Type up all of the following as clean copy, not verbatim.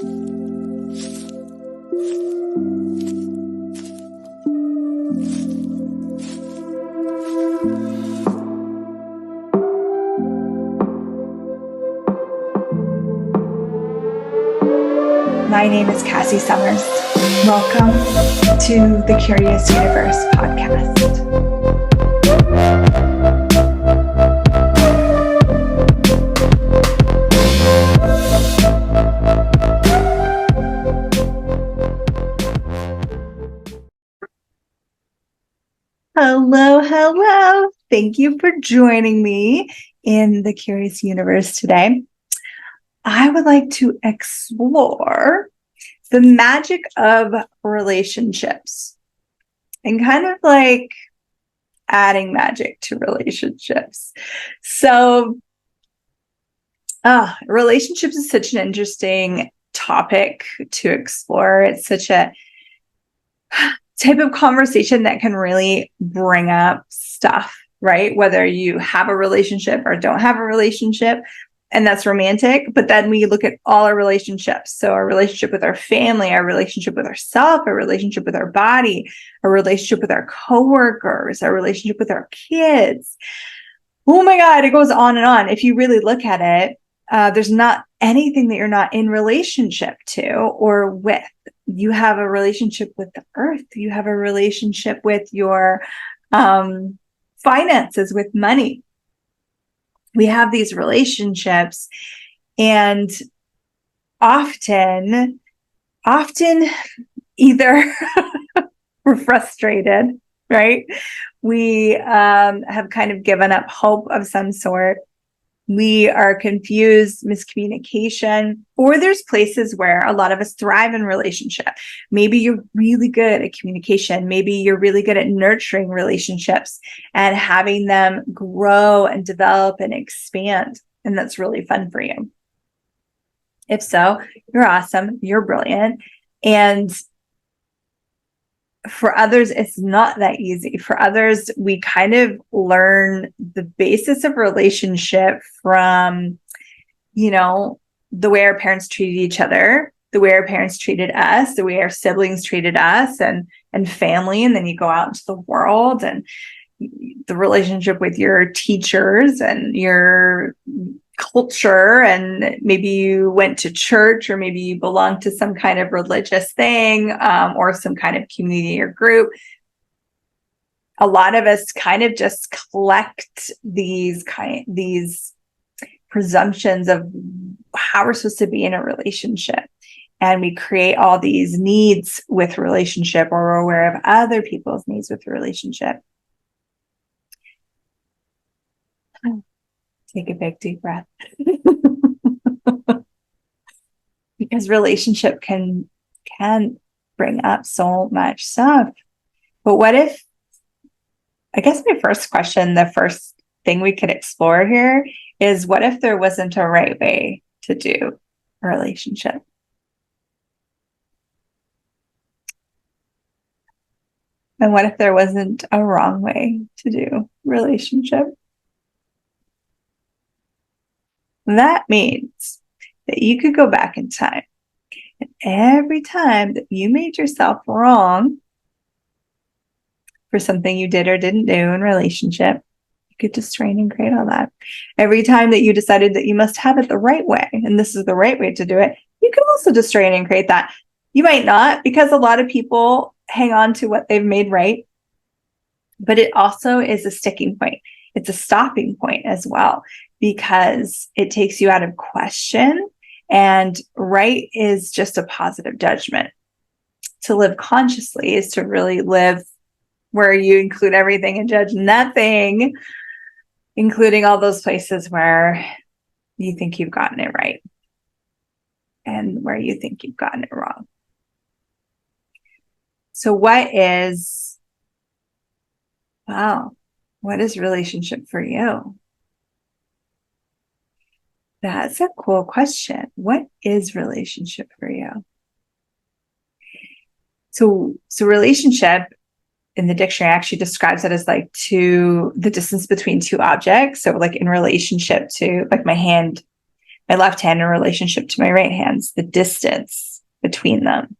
My name is Cassy Summers. Welcome to the Curious Universe podcast. Hello, hello. Thank you for joining me in the Curious Universe today. I would like to explore the magic of relationships and kind of like adding magic to relationships. So, relationships is such an interesting topic to explore. It's such a type of conversation that can really bring up stuff, right? Whether you have a relationship or don't have a relationship. And that's romantic. But then we look at all our relationships. So our relationship with our family, our relationship with ourselves, our relationship with our body, our relationship with our coworkers, our relationship with our kids. Oh my God, it goes on and on. If you really look at it, there's not anything that you're not in relationship to or with. You have a relationship with the earth. You have a relationship with your finances, with money. We have these relationships, and often either we're frustrated, right? We have kind of given up hope of some sort. We are confused, miscommunication, or there's places where a lot of us thrive in relationship. Maybe you're really good at communication. Maybe you're really good at nurturing relationships and having them grow and develop and expand. And that's really fun for you. If so, you're awesome. You're brilliant. And for others, it's not that easy. For others, we kind of learn the basis of relationship from, the way our parents treated each other, the way our parents treated us, the way our siblings treated us and family. And then you go out into the world and the relationship with your teachers and your culture, and maybe you went to church, or maybe you belong to some kind of religious thing, or some kind of community or group. A lot of us kind of just collect these presumptions of how we're supposed to be in a relationship, and we create all these needs with relationship, or we're aware of other people's needs with relationship. Take a big deep breath. Because relationship can bring up so much stuff. But what if, I guess my first question, the first thing we could explore here is, what if there wasn't a right way to do a relationship? And what if there wasn't a wrong way to do relationship? That means that you could go back in time, and every time that you made yourself wrong for something you did or didn't do in relationship, you could destroy and create all that. Every time that you decided that you must have it the right way, and this is the right way to do it, you can also destroy and create that. You might not, because a lot of people hang on to what they've made right, but it also is a sticking point. It's a stopping point as well, because it takes you out of question, and right is just a positive judgment. To live consciously is to really live where you include everything and judge nothing, including all those places where you think you've gotten it right and where you think you've gotten it wrong. So what is relationship for you? That's a cool question. What is relationship for you? So relationship in the dictionary actually describes it as like the distance between two objects. So like in relationship to like my hand my left hand in relationship to my right hand's the distance between them.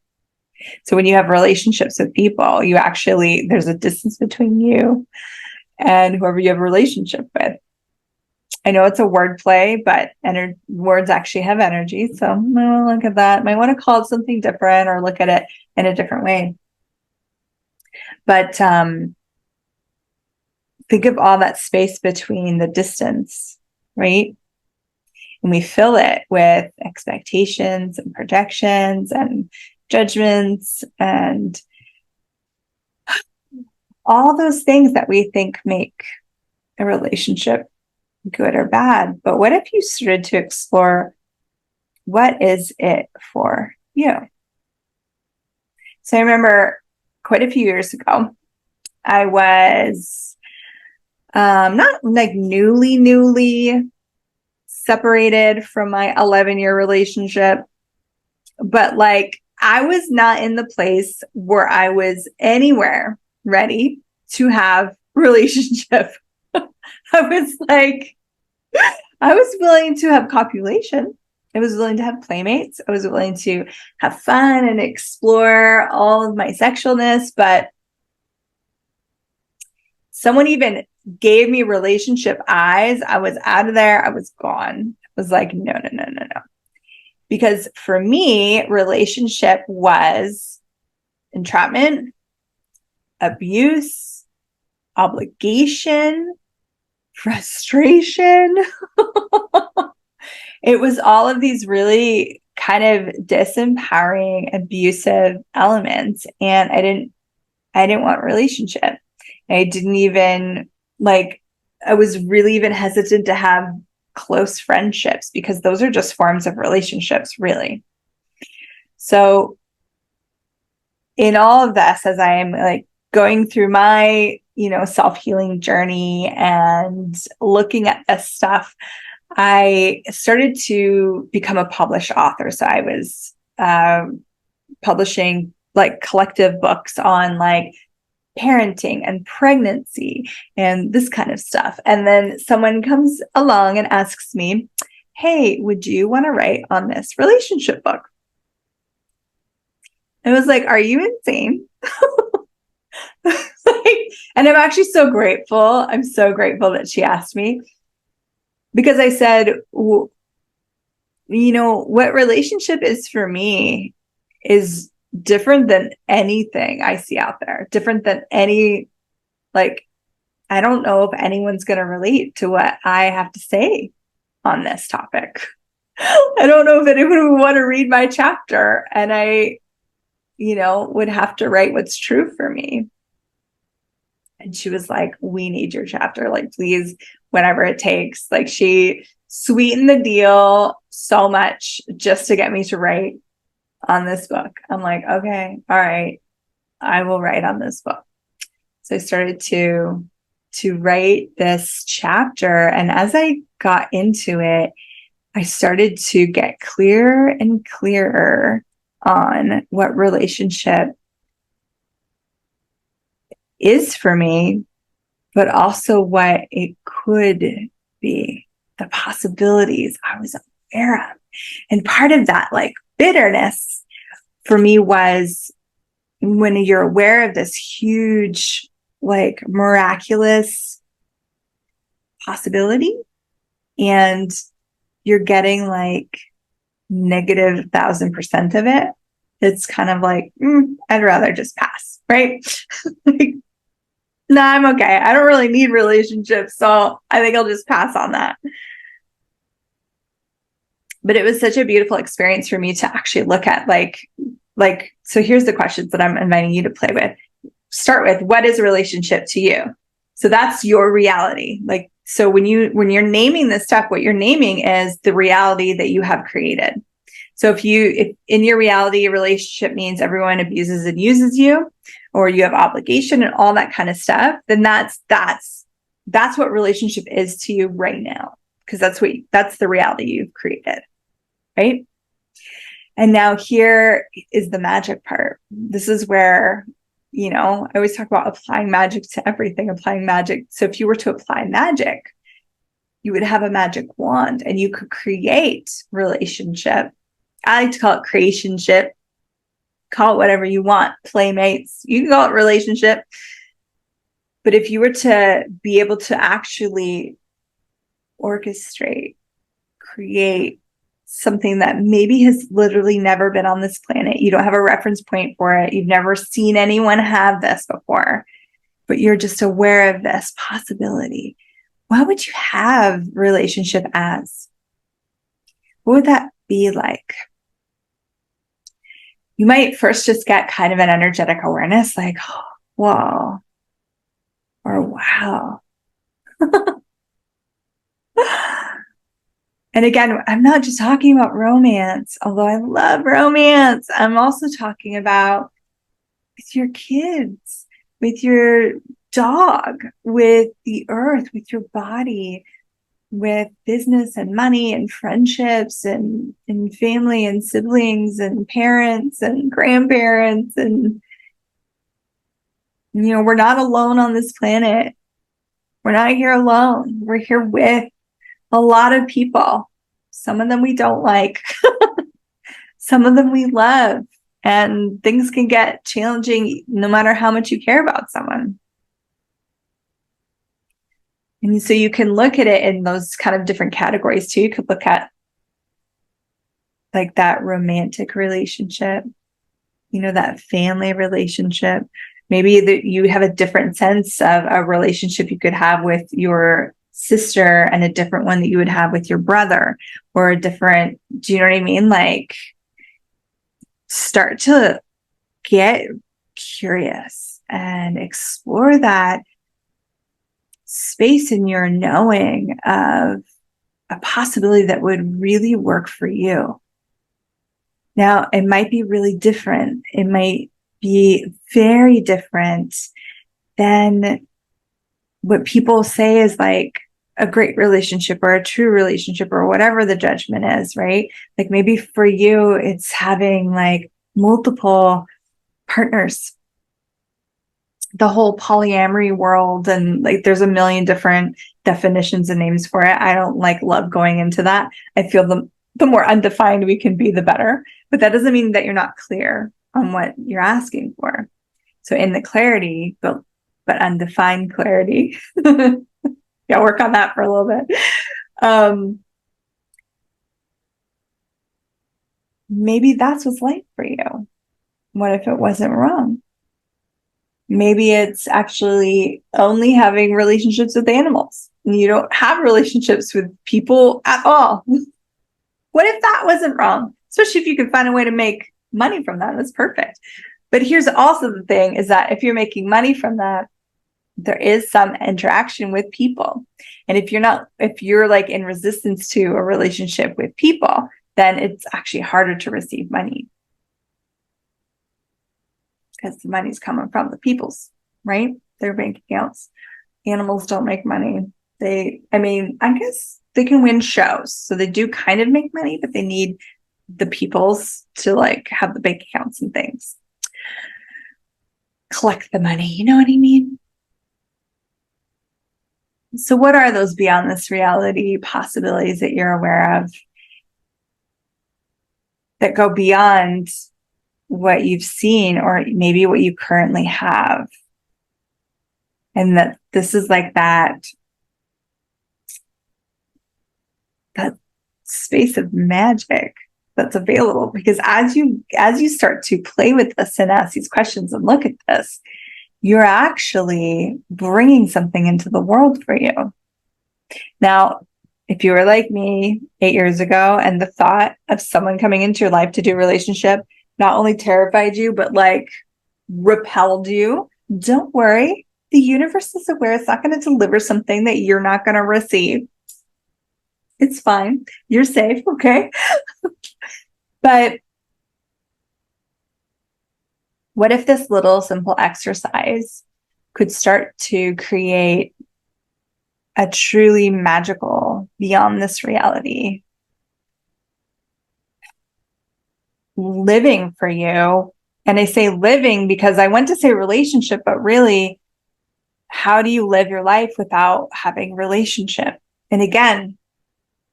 So when you have relationships with people, there's a distance between you and whoever you have a relationship with. I know it's a word play, but words actually have energy. So I want to look at that. Might want to call it something different or look at it in a different way. But think of all that space between the distance, right? And we fill it with expectations and projections and judgments and all those things that we think make a relationship good or bad. But what if you started to explore, what is it for you? So I remember quite a few years ago, I was not like newly separated from my 11-year relationship, but like I was not in the place where I was anywhere ready to have relationship. I was willing to have copulation. I was willing to have playmates. I was willing to have fun and explore all of my sexualness, but someone even gave me relationship eyes. I was out of there. I was gone. I was like, no. Because for me, relationship was entrapment, abuse, obligation, frustration. It was all of these really kind of disempowering, abusive elements. And I didn't want a relationship. I didn't even I was really even hesitant to have close friendships because those are just forms of relationships, really. So in all of this, as I am like going through my, self-healing journey and looking at this stuff, I started to become a published author. So I was publishing like collective books on like parenting and pregnancy and this kind of stuff. And then someone comes along and asks me, hey, would you want to write on this relationship book? I was like, are you insane? And I'm actually so grateful. I'm so grateful that she asked me, because I said, what relationship is for me is different than anything I see out there, different than I don't know if anyone's going to relate to what I have to say on this topic. I don't know if anyone would want to read my chapter, and I, would have to write what's true for me. And she was like, we need your chapter, like, please, whatever it takes. Like, she sweetened the deal so much just to get me to write on this book. I'm like, okay, all right, I will write on this book. So I started to write this chapter. And as I got into it, I started to get clearer and clearer on what relationship is for me, but also what it could be, the possibilities I was aware of. And part of that, like, bitterness for me was when you're aware of this huge, like, miraculous possibility and you're getting like negative 1,000% of it, it's kind of like, I'd rather just pass, right? Like, no, I'm okay. I don't really need relationships, so I think I'll just pass on that. But it was such a beautiful experience for me to actually look at so here's the questions that I'm inviting you to play with. Start with, what is a relationship to you? So that's your reality. Like, so when you're naming this stuff, what you're naming is the reality that you have created. So if in your reality, a relationship means everyone abuses and uses you, or you have obligation and all that kind of stuff, then that's what relationship is to you right now, because that's the reality you've created, right? And now here is the magic part. This is where, I always talk about applying magic to everything, applying magic. So if you were to apply magic, You would have a magic wand and you could create relationship. I like to call it creationship. Call it whatever you want. Playmates. You can call it relationship. But if you were to be able to actually orchestrate, create something that maybe has literally never been on this planet, you don't have a reference point for it, you've never seen anyone have this before, but you're just aware of this possibility, what would you have relationship as? What would that be like? You might first just get kind of an energetic awareness, like, oh, whoa, or wow. And again, I'm not just talking about romance, although I love romance. I'm also talking about with your kids, with your dog, with the earth, with your body, with business and money and friendships and family and siblings and parents and grandparents. And, you know, we're not alone on this planet. We're not here alone. We're here with a lot of people. Some of them we don't like. Some of them we love. And things can get challenging no matter how much you care about someone. And so you can look at it in those kind of different categories too. You could look at like that romantic relationship, you know, that family relationship. Maybe that you have a different sense of a relationship you could have with your sister and a different one that you would have with your brother, or a different, do you know what I mean? Like, start to get curious and explore that space in your knowing of a possibility that would really work for you. Now, it might be really different. It might be very different than what people say is like a great relationship or a true relationship or whatever the judgment is, right? Like maybe for you, it's having like multiple partners, the whole polyamory world. And like, there's a million different definitions and names for it. I don't like love going into that. I feel the more undefined we can be, the better. But that doesn't mean that you're not clear on what you're asking for. So in the clarity, but undefined clarity, yeah, work on that for a little bit. Maybe that's what's life for you. What if it wasn't wrong? Maybe it's actually only having relationships with animals and you don't have relationships with people at all. What if that wasn't wrong? Especially if you can find a way to make money from that, that's perfect. But here's also the thing is that if you're making money from that, there is some interaction with people. And if you're like in resistance to a relationship with people, then it's actually harder to receive money. Because the money's coming from the people's, right? Their bank accounts. Animals don't make money. I guess they can win shows. So they do kind of make money, but they need the people's to like have the bank accounts and things. Collect the money, you know what I mean? So what are those beyond this reality possibilities that you're aware of that go beyond what you've seen or maybe what you currently have? And that this is like that space of magic that's available, because as you start to play with this and ask these questions and look at this, you're actually bringing something into the world for you. Now, if you were like me 8 years ago and the thought of someone coming into your life to do a relationship not only terrified you, but like repelled you, don't worry. The universe is aware it's not going to deliver something that you're not going to receive. It's fine. You're safe, okay? But what if this little simple exercise could start to create a truly magical, beyond this reality living for you? And I say living because I want to say relationship, but really, how do you live your life without having relationship? And again,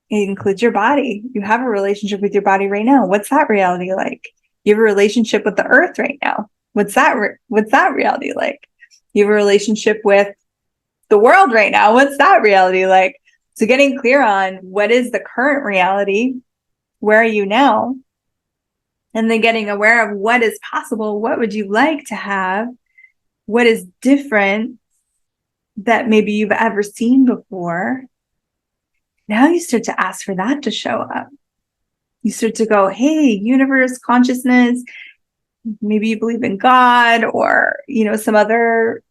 it includes your body. You have a relationship with your body right now. What's that reality like? You have a relationship with the earth right now. What's that reality like? You have a relationship with the world right now. What's that reality like? So getting clear on what is the current reality, where are you now? And then getting aware of what is possible. What would you like to have? What is different that maybe you've ever seen before? Now you start to ask for that to show up. You start to go, hey, universe, consciousness, maybe you believe in God or, some other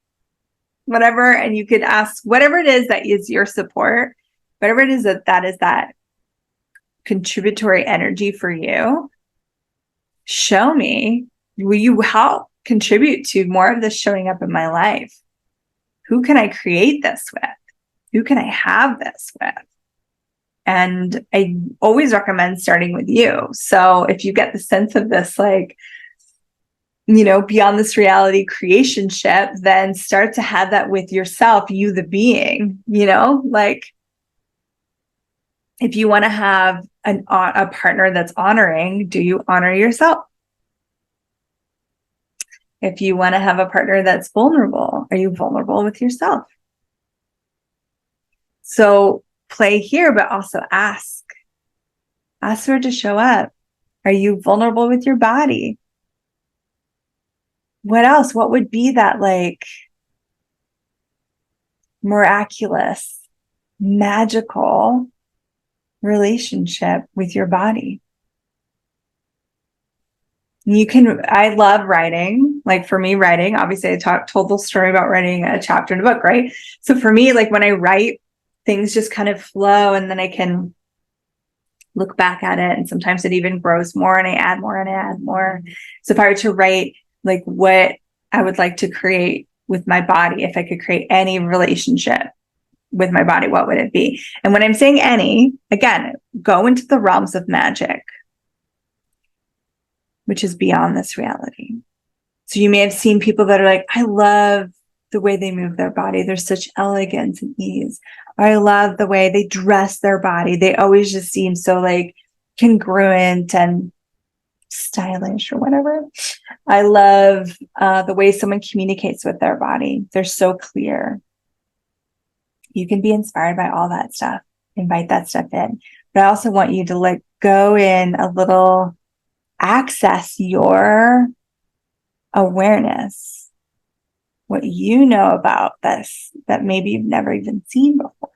whatever. And you could ask whatever it is that is your support, whatever it is that is that contributory energy for you. Show me, will you help contribute to more of this showing up in my life? Who can I create this with? Who can I have this with? And I always recommend starting with you. So if you get the sense of this, like, beyond this reality creation ship, then start to have that with yourself, you the being, like if you want to have a partner that's honoring, do you honor yourself? If you want to have a partner that's vulnerable, are you vulnerable with yourself? So play here, but also ask for it to show up. Are you vulnerable with your body? What else? What would be that like miraculous, magical relationship with your body? I love writing. Like for me, writing, obviously I told the story about writing a chapter in a book, right? So for me, like when I write, things just kind of flow and then I can look back at it. And sometimes it even grows more and I add more and I add more. So if I were to write like what I would like to create with my body, if I could create any relationship with my body, what would it be? And when I'm saying any, again, go into the realms of magic, which is beyond this reality. So you may have seen people that are like, I love the way they move their body. There's such elegance and ease. Or I love the way they dress their body. They always just seem so like congruent and stylish or whatever. I love the way someone communicates with their body. They're so clear. You can be inspired by all that stuff. Invite that stuff in. But I also want you to like go in a little, access your awareness, what you know about this that maybe you've never even seen before.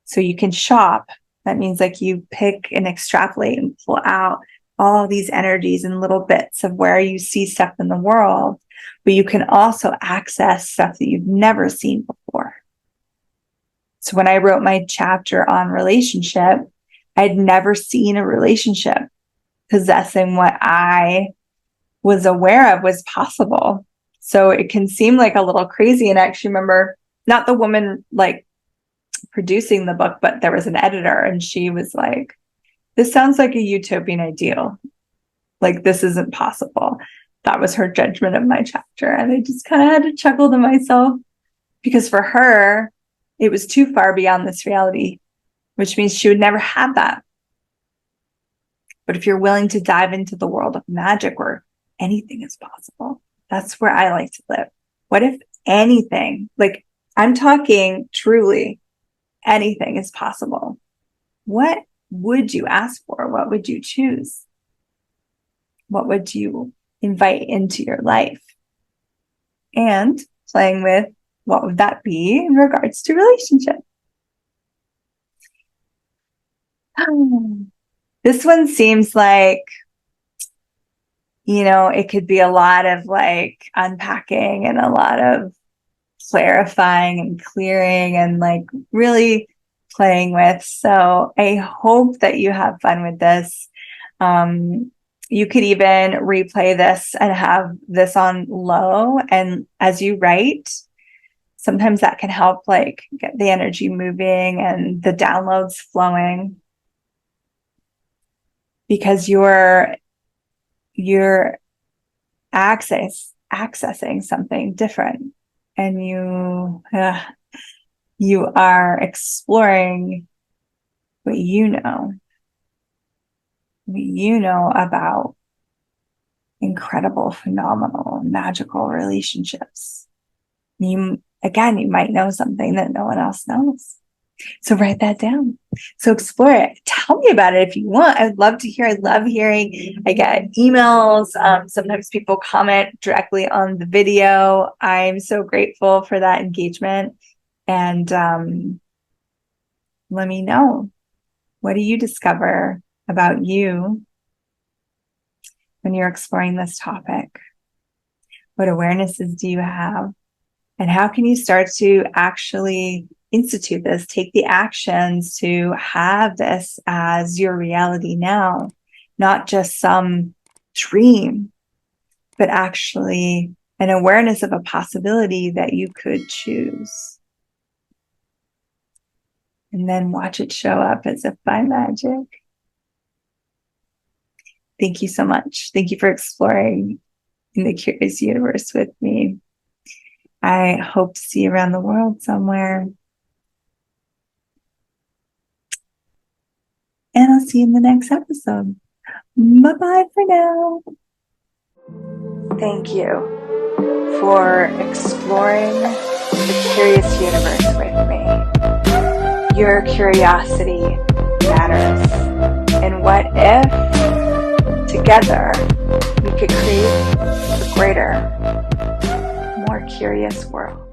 So you can shop. That means like you pick and extrapolate and pull out all these energies and little bits of where you see stuff in the world, but you can also access stuff that you've never seen before. So when I wrote my chapter on relationship, I'd never seen a relationship possessing what I was aware of was possible. So it can seem like a little crazy. And I actually remember not the woman like producing the book, but there was an editor and she was like, this sounds like a utopian ideal. Like this isn't possible. That was her judgment of my chapter. And I just kind of had to chuckle to myself because for her, it was too far beyond this reality, which means she would never have that. But if you're willing to dive into the world of magic where anything is possible, that's where I like to live. What if anything, like I'm talking truly anything is possible? What would you ask for? What would you choose? What would you invite into your life? And playing with what would that be in regards to relationship? This one seems like, it could be a lot of like unpacking and a lot of clarifying and clearing and like really playing with. So I hope that you have fun with this. You could even replay this and have this on low. And as you write, sometimes that can help like get the energy moving and the downloads flowing because you're accessing something different and You are exploring what you know about incredible, phenomenal, magical relationships. You might know something that no one else knows. So write that down. So explore it. Tell me about it if you want. I'd love to hear. I love hearing. I get emails. Sometimes people comment directly on the video. I'm so grateful for that engagement. And let me know. What do you discover about you when you're exploring this topic? What awarenesses do you have? And how can you start to actually institute this, take the actions to have this as your reality now, not just some dream, but actually an awareness of a possibility that you could choose. And then watch it show up as if by magic. Thank you so much. Thank you for exploring in the curious universe with me. I hope to see you around the world somewhere. And I'll see you in the next episode. Bye-bye for now. Thank you for exploring the curious universe with me. Your curiosity matters. And what if together we could create a greater, more curious world?